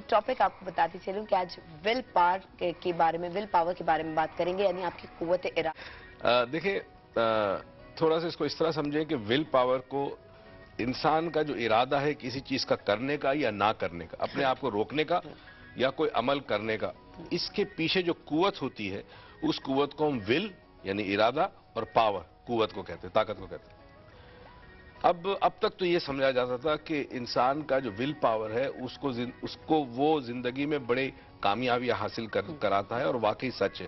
Topic आपको बताती चलूं कि आज विल पावर के बारे में बात करेंगे, यानी आपकी कुव्वत इरादा। देखिए, थोड़ा सा इसको इस तरह समझें कि विल पावर को इंसान का जो इरादा है किसी चीज का करने का या ना करने का, अपने आप को रोकने का या कोई अमल करने का, इसके पीछे जो कुव्वत होती है उस कुव्वत को हम विल यानी इरादा और पावर कुव्वत को कहते हैं, ताकत को कहते हैं। अब तक तो ये समझा जाता था कि इंसान का जो विल पावर है उसको वो जिंदगी में बड़े कामयाबी हासिल कराता है, और वाकई सच है।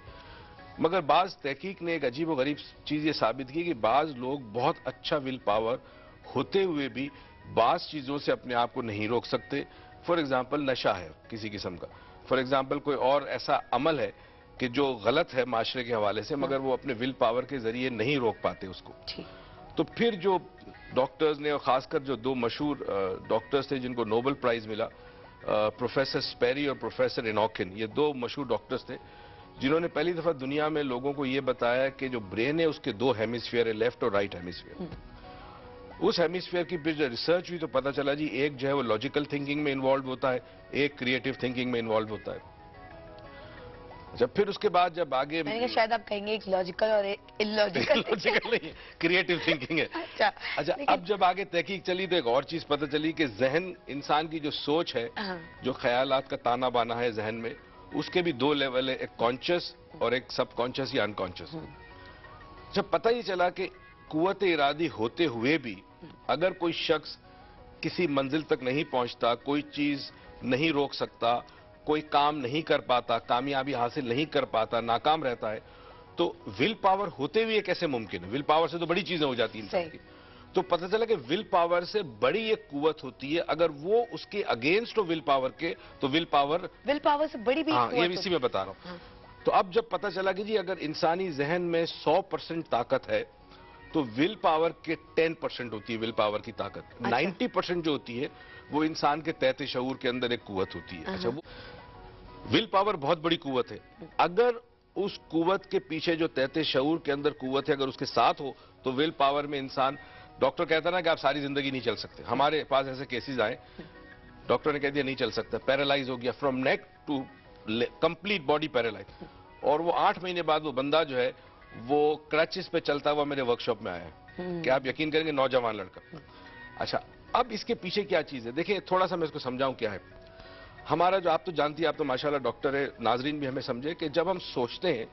मगर बाज तहकीक ने एक अजीब और गरीब चीज ये साबित की कि बाज लोग बहुत अच्छा विल पावर होते हुए भी बाज चीजों से अपने आप को नहीं रोक सकते। फॉर एग्जाम्पल, नशा है किसी किस्म का, फॉर एग्जाम्पल कोई और ऐसा अमल है कि जो गलत है माशरे के हवाले से, मगर वो अपने विल पावर के जरिए नहीं रोक पाते उसको। तो फिर जो डॉक्टर्स ने, और खासकर जो दो मशहूर डॉक्टर्स थे जिनको नोबेल प्राइज मिला, प्रोफेसर स्पेरी और प्रोफेसर इनॉकिन, ये दो मशहूर डॉक्टर्स थे जिन्होंने पहली दफा दुनिया में लोगों को ये बताया कि जो ब्रेन है उसके दो हेमिस्फीयर है, लेफ्ट और राइट हेमिस्फीयर। उस हेमिस्फीयर की फिर रिसर्च हुई तो पता चला जी, एक जो है वो लॉजिकल थिंकिंग में इन्वॉल्व होता है, एक क्रिएटिव थिंकिंग में इन्वॉल्व होता है। जब फिर उसके बाद जब आगे शायद आप कहेंगे एक लॉजिकल और एक इलॉजिकल लॉजिकल नहीं, क्रिएटिव थिंकिंग है। अच्छा, अब जब आगे तहकीक चली तो एक और चीज पता चली कि जहन, इंसान की जो सोच है, जो ख्यालात का ताना बाना है जहन में, उसके भी दो लेवल है, एक कॉन्शियस और एक सब कॉन्शियस या अनकॉन्शियस। जब पता ही चला कि कुव्वत इरादी होते हुए भी अगर कोई शख्स किसी मंजिल तक नहीं पहुंचता, कोई चीज नहीं रोक सकता, कोई काम नहीं कर पाता, कामयाबी हासिल नहीं कर पाता, नाकाम रहता है, तो विल पावर होते हुए कैसे मुमकिन है? विल पावर से तो बड़ी चीजें हो जाती हैं इंसान की। तो पता चला कि विल पावर से बड़ी एक कुव्वत होती है, अगर वो उसके अगेंस्ट हो विल पावर के, तो विल पावर से बड़ी भी ये इसी में बता रहा हूं। तो अब जब पता चला कि जी अगर इंसानी जहन में 100% ताकत है तो विल पावर के 10% होती है विल पावर की ताकत। 90% जो होती है वो इंसान के तहत शऊर के अंदर एक कुव्वत होती है। अच्छा, वो विल पावर बहुत बड़ी कुव्वत है। अगर उस कुव्वत के पीछे जो तहत शऊर के अंदर कुव्वत है अगर उसके साथ हो तो विल पावर में इंसान, डॉक्टर कहता ना कि आप सारी जिंदगी नहीं चल सकते, हमारे पास ऐसे केसेस आए, डॉक्टर ने कह दिया नहीं चल सकता, पैरालाइज हो गया, from neck to complete body paralyse, और वो 8 महीने बाद वो बंदा जो है वो क्रचेस पे चलता हुआ मेरे वर्कशॉप में आया है। क्या आप यकीन करेंगे? नौजवान लड़का। अच्छा, अब इसके पीछे क्या चीज है, देखिए थोड़ा सा मैं इसको समझाऊं क्या है। हमारा जो, आप तो जानती है, आप तो माशाल्लाह डॉक्टर है, नाजरीन भी हमें समझे कि जब हम सोचते हैं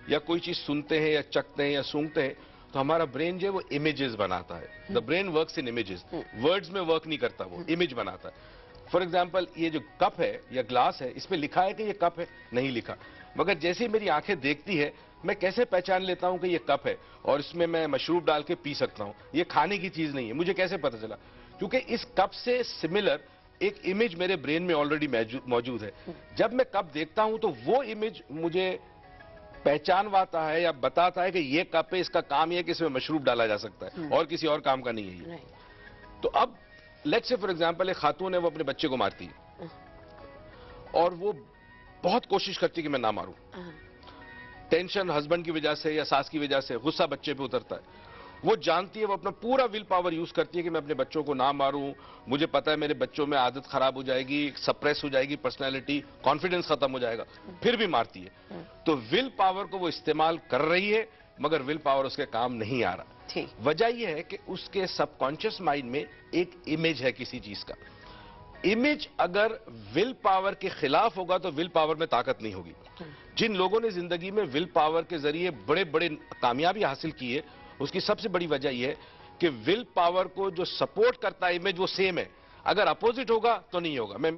या कोई चीज सुनते हैं या चखते हैं या सूंघते हैं तो हमारा ब्रेन जो है वो इमेजेस बनाता है। The brain works in images, words में वर्क नहीं करता, वो इमेज बनाता है। फॉर एग्जाम्पल, ये जो कप है या ग्लास है, इस पे लिखा है कि ये कप है? नहीं लिखा, मगर जैसे ही मेरी आंखें देखती है मैं कैसे पहचान लेता हूं कि ये कप है और इसमें मैं मशरूब डाल के पी सकता हूं, ये खाने की चीज नहीं है। मुझे कैसे पता चला? क्योंकि इस कप से सिमिलर एक इमेज मेरे ब्रेन में ऑलरेडी मौजूद है। जब मैं कप देखता हूं तो वो इमेज मुझे पहचानवाता है या बताता है कि ये कप है, इसका काम ये है कि इसमें मशरूब डाला जा सकता है और किसी और काम का नहीं है ये। तो अब लेट्स से फॉर एग्जांपल एक खातून है, वो अपने बच्चे को मारती है और वो बहुत कोशिश करती है कि मैं ना मारूं। टेंशन हस्बैंड की वजह से या सास की वजह से गुस्सा बच्चे पे उतरता है, वो जानती है, वो अपना पूरा विल पावर यूज करती है कि मैं अपने बच्चों को ना मारूं, मुझे पता है मेरे बच्चों में आदत खराब हो जाएगी, सप्रेस हो जाएगी पर्सनैलिटी, कॉन्फिडेंस खत्म हो जाएगा, फिर भी मारती है। तो विल पावर को वो इस्तेमाल कर रही है मगर विल पावर उसके काम नहीं आ रहा। वजह यह है कि उसके सबकॉन्शियस माइंड में एक इमेज है किसी चीज का। इमेज अगर विल पावर के खिलाफ होगा तो विल पावर में ताकत नहीं होगी। जिन लोगों ने जिंदगी में विल पावर के जरिए बड़े बड़े कामयाबी हासिल की है, उसकी सबसे बड़ी वजह यह है कि विल पावर को जो सपोर्ट करता है इमेज वो सेम है, अगर अपोजिट होगा तो नहीं होगा। मैं